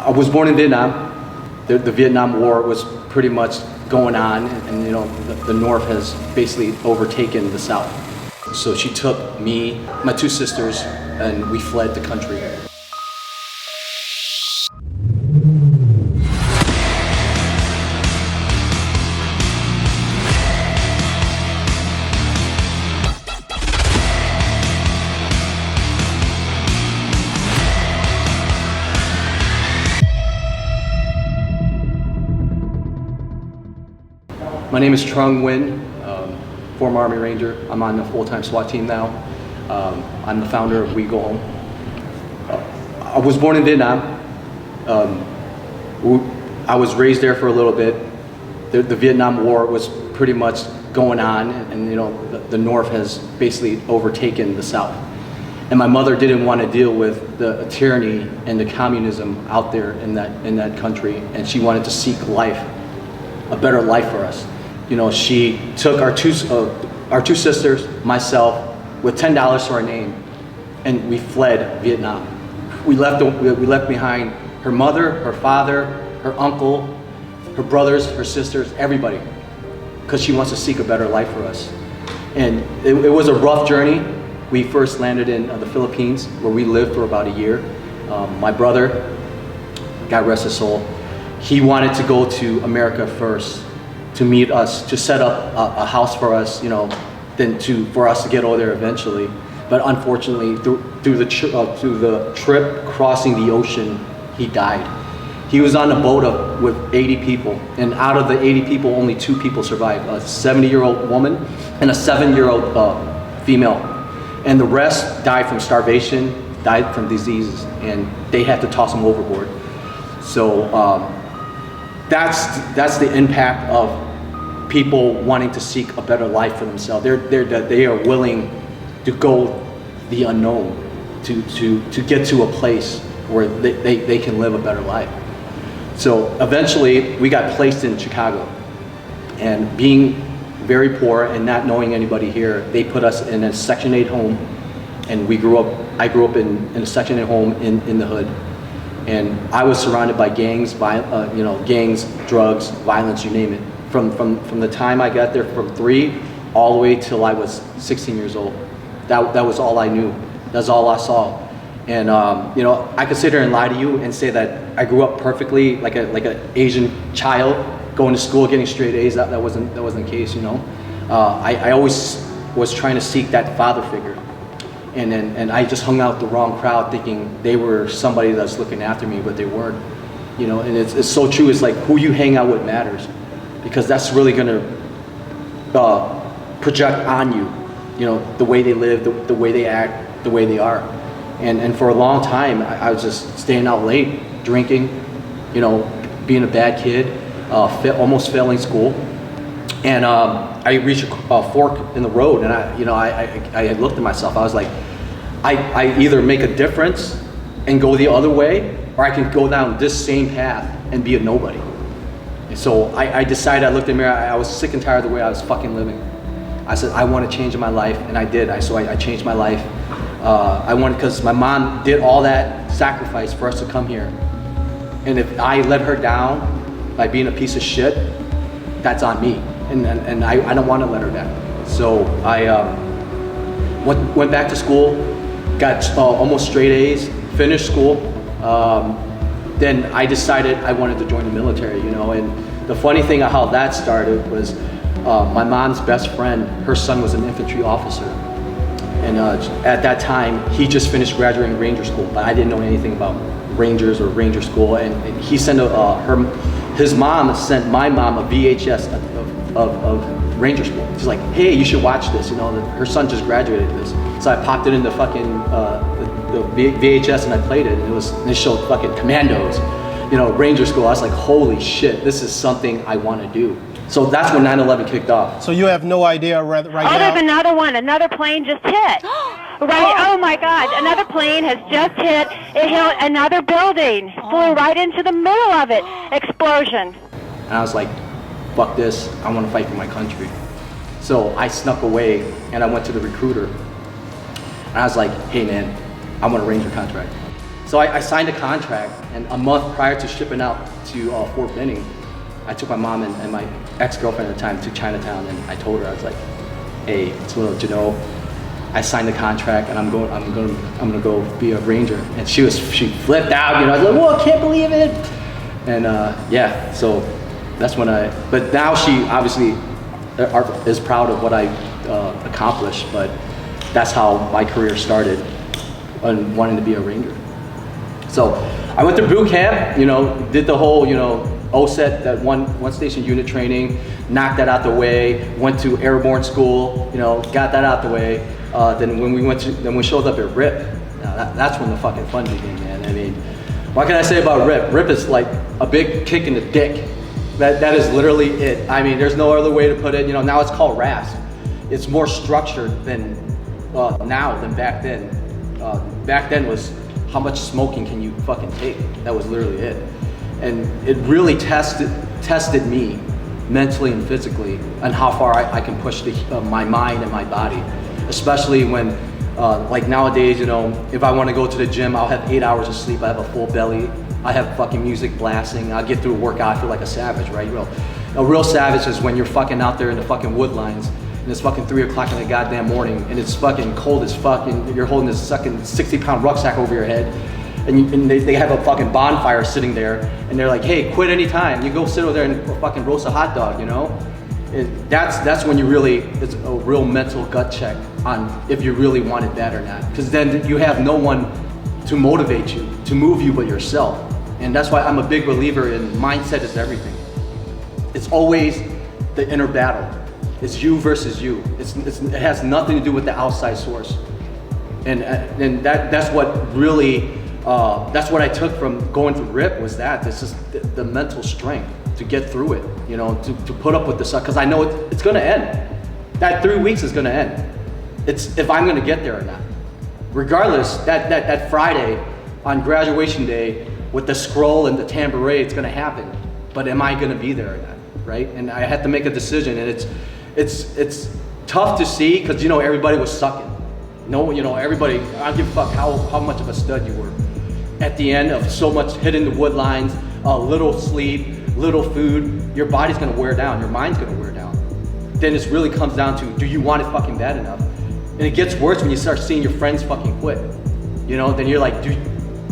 I was born in Vietnam. The Vietnam War was pretty much going on, and you know, the North has basically overtaken the South. So she took me, my two sisters, and we fled the country. My name is Trung Nguyen, former Army Ranger. I'm on the full-time SWAT team now. I'm the founder of We Go Home. I was born in Vietnam. I was raised there for a little bit. The Vietnam War was pretty much going on, and you know, the North has basically overtaken the South. And my mother didn't want to deal with the tyranny and the communism out there in that country, and she wanted to seek life, a better life for us. You know, she took our two sisters, myself, with $10 to our name, and we fled Vietnam. We left behind her mother, her father, her uncle, her brothers, her sisters, everybody, because she wants to seek a better life for us. And it was a rough journey. We first landed in the Philippines, where we lived for about a year. My brother, God rest his soul, he wanted to go to America first, to meet us, to set up a house for us, you know, for us to get over there eventually. But unfortunately, through the trip crossing the ocean, he died. He was on a boat with 80 people, and out of the 80 people, only 2 people survived: a 70-year-old woman and a 7-year-old female. And the rest died from starvation, died from diseases, and they had to toss them overboard. So that's the impact of people wanting to seek a better life for themselves. They are willing to go the unknown to get to a place where they can live a better life. So eventually we got placed in Chicago, and being very poor and not knowing anybody here, they put us in a Section 8 home, and I grew up in a Section 8 home in the hood. And I was surrounded by gangs, gangs, drugs, violence, you name it. From the time I got there, from 3 all the way till I was 16 years old. That was all I knew. That's all I saw. And you know, I could sit here and lie to you and say that I grew up perfectly, like an Asian child, going to school, getting straight A's. That wasn't the case, you know. I always was trying to seek that father figure. And I just hung out with the wrong crowd, thinking they were somebody that's looking after me, but they weren't. You know, and it's so true. It's like who you hang out with matters, because that's really gonna project on you. You know, the way they live, the way they act, the way they are. And for a long time, I was just staying out late, drinking, you know, being a bad kid, almost failing school. And I reached a fork in the road, and I looked at myself. I was like, I either make a difference and go the other way, or I can go down this same path and be a nobody. And so I decided, I looked in the mirror, I was sick and tired of the way I was fucking living. I said, I want to change my life, and I did. So I changed my life. I wanted, because my mom did all that sacrifice for us to come here. And if I let her down by being a piece of shit, that's on me. And I don't want to let her down. So I went back to school, got almost straight A's, finished school. Then I decided I wanted to join the military, you know. And the funny thing of how that started was my mom's best friend, her son was an infantry officer. And at that time, he just finished graduating Ranger school, but I didn't know anything about Rangers or Ranger school. And he sent his mom sent my mom a VHS of Ranger school. She's like, hey, you should watch this. You know, her son just graduated this. So I popped it in the fucking the VHS and I played it. And it showed fucking commandos, you know, Ranger school. I was like, holy shit, this is something I want to do. So that's when 9/11 kicked off. So you have no idea right now? There's another one. Another plane just hit. Right. Oh my God! Another plane has just hit. It hit another building. Flew right into the middle of it. Explosion. And I was like, fuck this. I want to fight for my country. So I snuck away and I went to the recruiter. And I was like, hey man, I want a Ranger contract. So I signed a contract, and a month prior to shipping out to Fort Benning, I took my mom and my ex-girlfriend at the time to Chinatown, and I told her, I was like, hey, so you know, I signed the contract and I'm gonna go be a Ranger. And she flipped out, you know, I was like, whoa, I can't believe it. And yeah, so that's when but now she obviously is proud of what I accomplished, but that's how my career started on wanting to be a Ranger. So I went through boot camp, you know, did the whole, you know, OSET, that one station unit training, knocked that out the way, went to airborne school, you know, got that out the way. Then when we showed up at RIP, that's when the fucking fun began, man. I mean, what can I say about RIP? RIP is like a big kick in the dick. That is literally it. I mean, there's no other way to put it. You know, now it's called RAS. It's more structured than now than back then. Back then was how much smoking can you fucking take? That was literally it. And it really tested me mentally and physically on how far I can push my mind and my body. Especially when, like nowadays, you know, if I want to go to the gym, I'll have 8 hours of sleep, I have a full belly, I have fucking music blasting, I'll get through a workout, I feel like a savage, right? A real savage is when you're fucking out there in the fucking woodlines, and it's fucking 3 o'clock in the goddamn morning, and it's fucking cold as fuck, and you're holding this fucking 60-pound rucksack over your head, and they have a fucking bonfire sitting there, and they're like, hey, quit any time. You go sit over there and fucking roast a hot dog, you know? That's when it's a real mental gut check on if you really want it bad or not. Because then you have no one to motivate you, to move you but yourself. And that's why I'm a big believer in mindset is everything. It's always the inner battle. It's you versus you. It has nothing to do with the outside source. And that's what really, that's what I took from going through RIP was that. It's just the mental strength to get through it, you know, to put up with the suck, because I know it's gonna end. That 3 weeks is gonna end. It's if I'm gonna get there or not. Regardless, that Friday on graduation day with the scroll and the tambourine, it's gonna happen. But am I gonna be there or not, right? And I had to make a decision, and it's tough to see, because you know everybody was sucking. No, you know, everybody, I don't give a fuck how much of a stud you were. At the end of so much hitting the wood lines, little sleep, little food, your body's gonna wear down, your mind's gonna wear down. Then it really comes down to, do you want it fucking bad enough? And it gets worse when you start seeing your friends fucking quit. You know, then you're like, dude,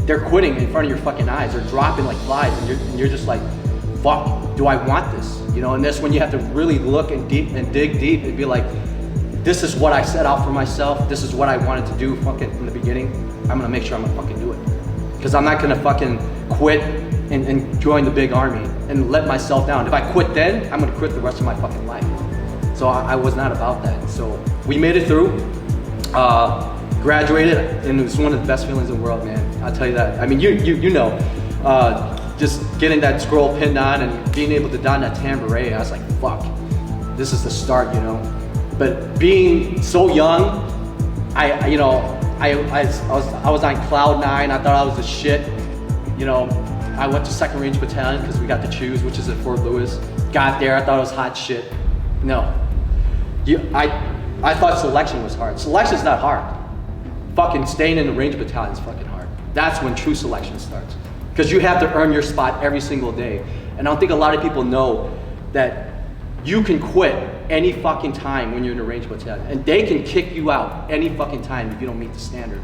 they're quitting in front of your fucking eyes, they're dropping like flies, and you're just like, fuck, do I want this? You know, and that's when you have to really look and dig deep and be like, this is what I set out for myself, this is what I wanted to do fucking from the beginning, I'm gonna make sure I'm gonna fucking do it. Because I'm not gonna fucking quit and join the big army and let myself down. If I quit then, I'm gonna quit the rest of my fucking life. So I was not about that. So we made it through, graduated, and it was one of the best feelings in the world, man. I'll tell you that. I mean, you know, just getting that scroll pinned on and being able to don that tambourine, I was like, fuck, this is the start, you know. But being so young, I was on cloud 9. I thought I was the shit, you know. I went to 2nd Range Battalion because we got to choose, which is at Fort Lewis. Got there, I thought it was hot shit. No, I thought selection was hard. Selection's not hard. Fucking staying in the Range Battalion is fucking hard. That's when true selection starts. Because you have to earn your spot every single day. And I don't think a lot of people know that you can quit any fucking time when you're in a Range Battalion. And they can kick you out any fucking time if you don't meet the standard.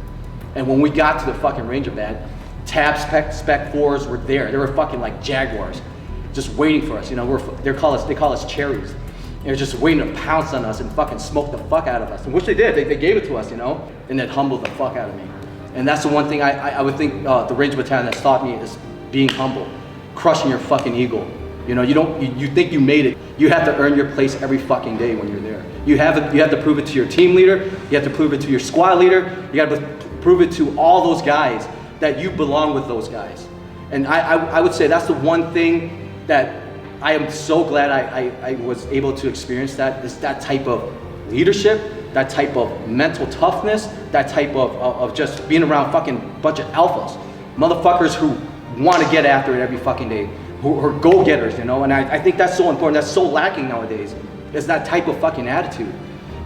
And when we got to the fucking Ranger Bat, Tab Spec 4s were there. They were fucking like Jaguars, just waiting for us. You know, they call us cherries. They're just waiting to pounce on us and fucking smoke the fuck out of us. And which they did. They gave it to us, you know, and it humbled the fuck out of me. And that's the one thing I would think the Ranger Battalion has taught me is being humble, crushing your fucking ego. You know, you think you made it. You have to earn your place every fucking day when you're there. You have to prove it to your team leader. You have to prove it to your squad leader. You got to prove it to all those guys that you belong with those guys. And I would say that's the one thing that I am so glad I was able to experience, that is that type of leadership, that type of mental toughness, that type of just being around fucking bunch of alphas. Motherfuckers who want to get after it every fucking day, who are go-getters, you know? And I think that's so important, that's so lacking nowadays, is that type of fucking attitude.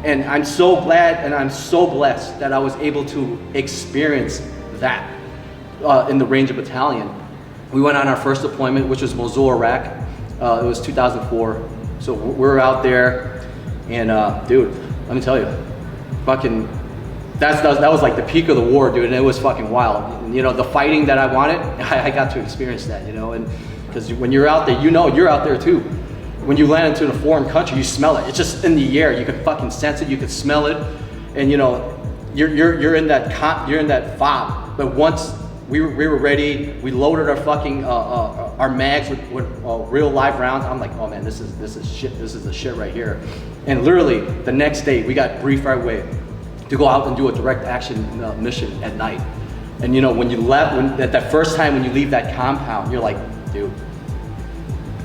And I'm so glad and I'm so blessed that I was able to experience that. in the Ranger Battalion. We went on our first deployment, which was Mosul, Iraq. It was 2004. So we're out there, and dude, let me tell you, fucking, that was like the peak of the war, dude, and it was fucking wild. And, you know, the fighting that I wanted, I got to experience that, you know, and because when you're out there, you know you're out there too. When you land into a foreign country, you smell it. It's just in the air. You can fucking sense it. You can smell it, and you know, you're in that fob. But once we were ready, we loaded our fucking our mags with real live rounds. I'm like, oh man, this is shit. This is the shit right here. And literally the next day, we got briefed right away to go out and do a direct action mission at night. And you know, when you left, that first time when you leave that compound, you're like, dude,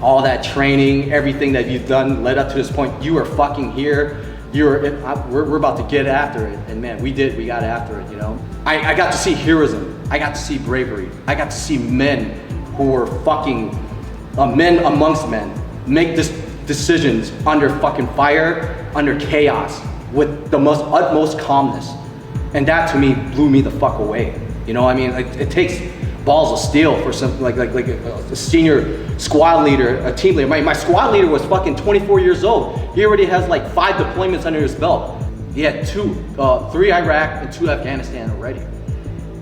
all that training, everything that you've done led up to this point, you are fucking here. We're about to get after it. And man, we got after it, you know. I got to see heroism. I got to see bravery. I got to see men who were fucking, men amongst men, make decisions under fucking fire, under chaos, with the utmost calmness. And that to me blew me the fuck away. You know, I mean, it takes balls of steel for something like a senior squad leader, a team leader. My squad leader was fucking 24 years old. He already has like 5 deployments under his belt. He had 3 Iraq and 2 Afghanistan already.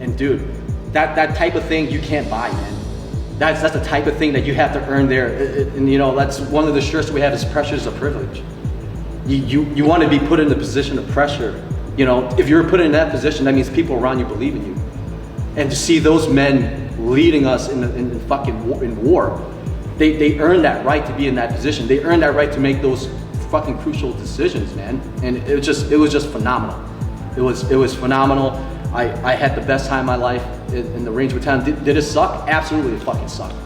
And dude, that type of thing you can't buy, man. That's the type of thing that you have to earn there. And you know, that's one of the shirts we have is pressure is a privilege. You want to be put in the position of pressure. You know, if you're put in that position, that means people around you believe in you. And to see those men leading us in war, they earned that right to be in that position. They earned that right to make those fucking crucial decisions, man. And it was just phenomenal. It was phenomenal. I had the best time of my life in the Ranger Battalion. Did it suck? Absolutely, it fucking sucked.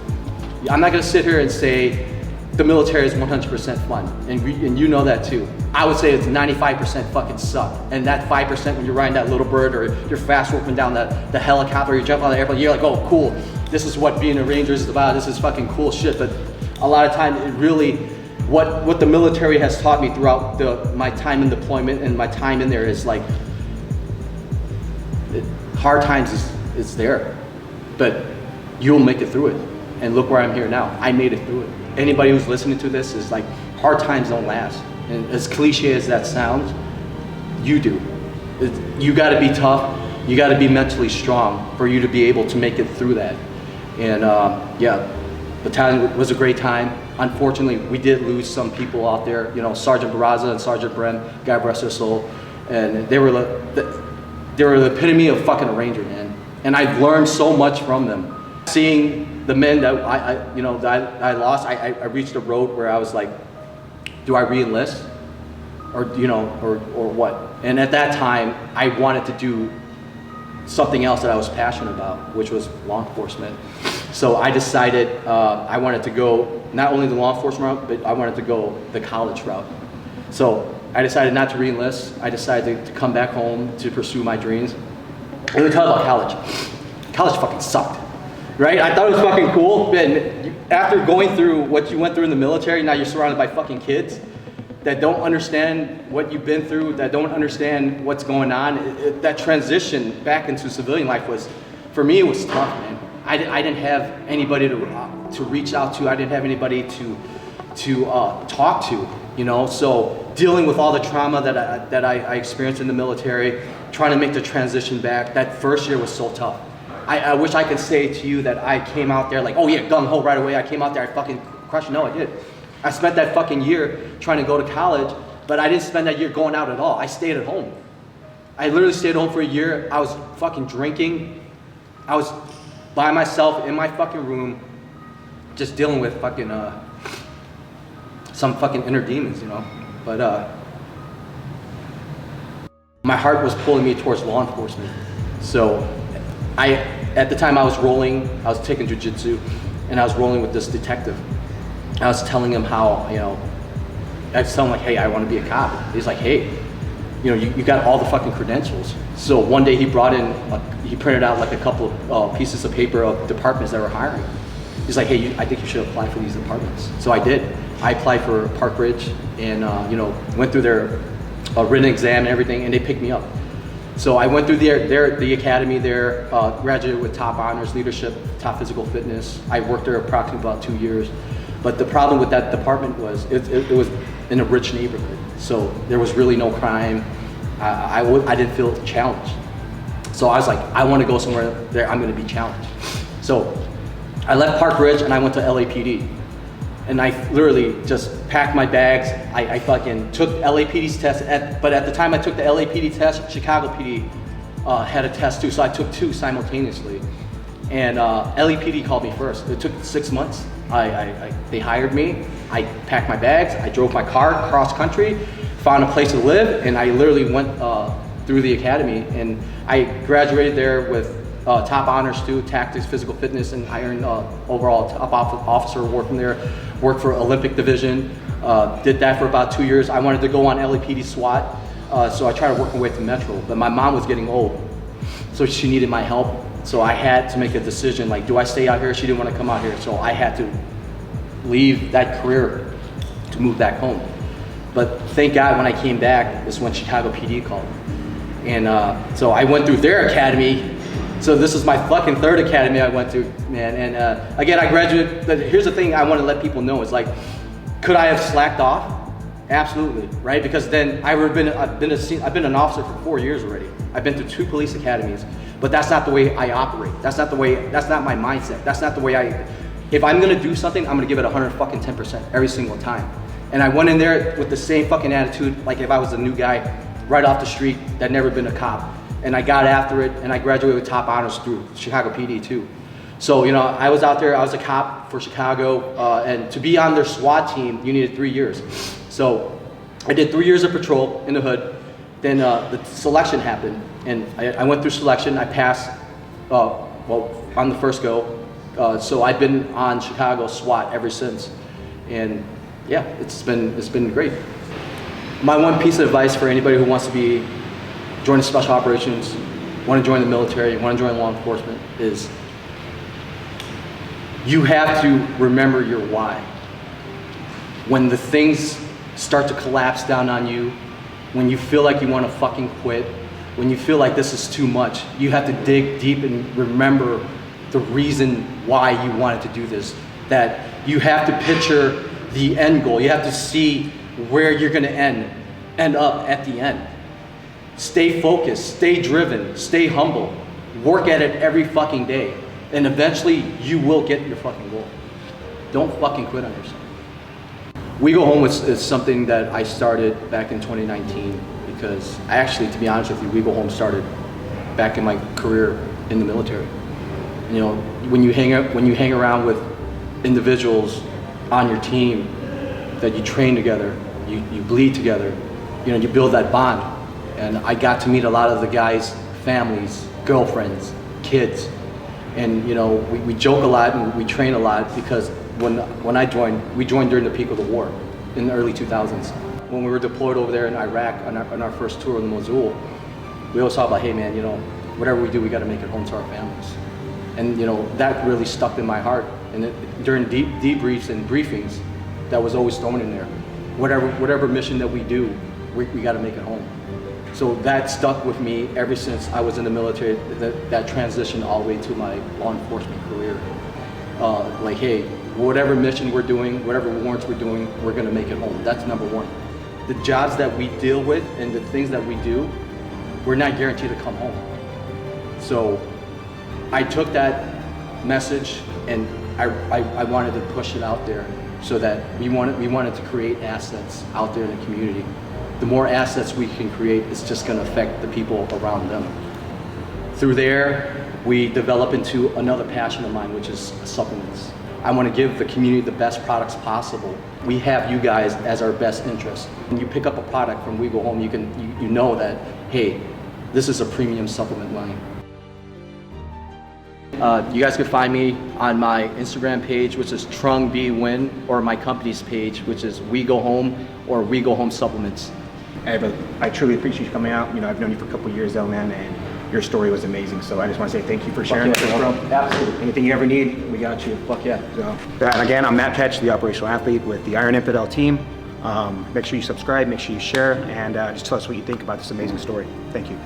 I'm not gonna sit here and say the military is 100% fun, and you know that too. I would say it's 95% fucking suck, and that 5% when you're riding that little bird or you're fast roping down the helicopter, you jump on the airplane, you're like, oh cool, this is what being a Ranger is about, this is fucking cool shit. But a lot of time, it really, what the military has taught me throughout my time in deployment and my time in there is like, hard times is there, but you'll make it through it. And look where I'm here now. I made it through it. Anybody who's listening to this is like, hard times don't last. And as cliche as that sounds, you do. You gotta be tough, you gotta be mentally strong for you to be able to make it through that. And yeah, battalion was a great time. Unfortunately, we did lose some people out there. You know, Sergeant Barraza and Sergeant Bren, God rest their soul. And they were the epitome of fucking a Ranger, man. And I've learned so much from them. Seeing the men that I lost, I reached a road where I was like, do I re-enlist? Or what? And at that time, I wanted to do something else that I was passionate about, which was law enforcement. So I decided I wanted to go not only the law enforcement route, but I wanted to go the college route. So I decided not to re-enlist. I decided to come back home to pursue my dreams. And let me talk about college. College fucking sucked, right? I thought it was fucking cool, but after going through what you went through in the military, now you're surrounded by fucking kids that don't understand what you've been through, that don't understand what's going on. That transition back into civilian life was, for me, it was tough, man. I didn't have anybody to reach out to. I didn't have anybody to talk to, you know? So dealing with all the trauma that I experienced in the military, trying to make the transition back, that first year was so tough. I wish I could say to you that I came out there like, oh yeah, gung-ho right away. I came out there, I fucking crushed. No, I did. I spent that fucking year trying to go to college, but I didn't spend that year going out at all. I stayed at home. I literally stayed at home for a year. I was fucking drinking. I was by myself in my fucking room, just dealing with fucking, some fucking inner demons, you know? But my heart was pulling me towards law enforcement. So at the time I was taking jiu-jitsu, and I was rolling with this detective. I was telling him how, you know, I was telling him like, hey, I want to be a cop. He's like, hey, you know, you got all the fucking credentials. So one day he printed out like a couple of pieces of paper of departments that were hiring. He's like, hey, I think you should apply for these departments. So I did. I applied for Park Ridge and, you know, went through their written exam and everything, and they picked me up. So I went through the academy there, graduated with top honors, leadership, top physical fitness. I worked there approximately about 2 years. But the problem with that department was it was in a rich neighborhood. So there was really no crime. I didn't feel challenged. So I was like, I want to go somewhere there I'm going to be challenged. So I left Park Ridge and I went to LAPD. And I literally just packed my bags. I fucking took LAPD's test, but at the time I took the LAPD test, Chicago PD had a test too, so I took 2 simultaneously. And LAPD called me first. It took 6 months. They hired me. I packed my bags. I drove my car cross country, found a place to live, and I literally went through the academy. And I graduated there with top honors too, tactics, physical fitness, and I earned overall top officer working there. Worked for Olympic Division, did that for about 2 years. I wanted to go on LAPD SWAT, so I tried to work my way to Metro, but my mom was getting old, so she needed my help. So I had to make a decision, like, do I stay out here? She didn't want to come out here, so I had to leave that career to move back home. But thank God when I came back is when Chicago PD called. And so I went through their academy. So this is my fucking 3rd academy I went to, man. And again, I graduated. Here's the thing I want to let people know is like, could I have slacked off? Absolutely, right? Because then I've been an officer for 4 years already. I've been to 2 police academies, but that's not the way I operate. That's not my mindset. That's not the way if I'm gonna do something, I'm gonna give it 110% every single time. And I went in there with the same fucking attitude, like if I was a new guy right off the street that never been a cop. And I got after it, and I graduated with top honors through Chicago PD too. So, you know, I was out there, I was a cop for Chicago, and to be on their SWAT team, you needed 3 years. So I did 3 years of patrol in the hood. Then the selection happened, and I went through selection. I passed, on the first go. So I've been on Chicago SWAT ever since. And yeah, it's been great. My one piece of advice for anybody who wants to join special operations, want to join the military, want to join law enforcement is you have to remember your why. When the things start to collapse down on you, when you feel like you want to fucking quit, when you feel like this is too much, you have to dig deep and remember the reason why you wanted to do this. That you have to picture the end goal. You have to see where you're going to end up at the end. Stay focused, stay driven, stay humble, work at it every fucking day, and eventually you will get your fucking goal. Don't fucking quit on yourself. We Go Home is something that I started back in 2019 because I actually, to be honest with you, We Go Home started back in my career in the military. You know, when you hang around with individuals on your team that you train together, you bleed together, you know, you build that bond. And I got to meet a lot of the guys' families, girlfriends, kids. And you know, we joke a lot and we train a lot because when I joined, we joined during the peak of the war in the early 2000s. When we were deployed over there in Iraq on our first tour in Mosul, we always talk about, hey man, you know, whatever we do, we gotta make it home to our families. And you know, that really stuck in my heart. And during debriefs and briefings, that was always thrown in there. Whatever mission that we do, we gotta make it home. So that stuck with me ever since I was in the military, that transition all the way to my law enforcement career. Like, hey, whatever mission we're doing, whatever warrants we're doing, we're gonna make it home. That's number one. The jobs that we deal with and the things that we do, we're not guaranteed to come home. So I took that message and I wanted to push it out there so that we wanted to create assets out there in the community. The more assets we can create, it's just going to affect the people around them. Through there, we develop into another passion of mine, which is supplements. I want to give the community the best products possible. We have you guys as our best interest. When you pick up a product from We Go Home, you know that, hey, this is a premium supplement line. You guys can find me on my Instagram page, which is Trung B Win, or my company's page, which is We Go Home or We Go Home Supplements. Hey, but I truly appreciate you coming out. You know, I've known you for a couple of years though, man, and your story was amazing. So I just want to say thank you for sharing with us, bro. Absolutely. Anything you ever need, we got you. Fuck yeah. So, and again, I'm Matt Petch, the operational athlete with the Iron Infidel team. Make sure you subscribe, make sure you share, and just tell us what you think about this amazing story. Thank you.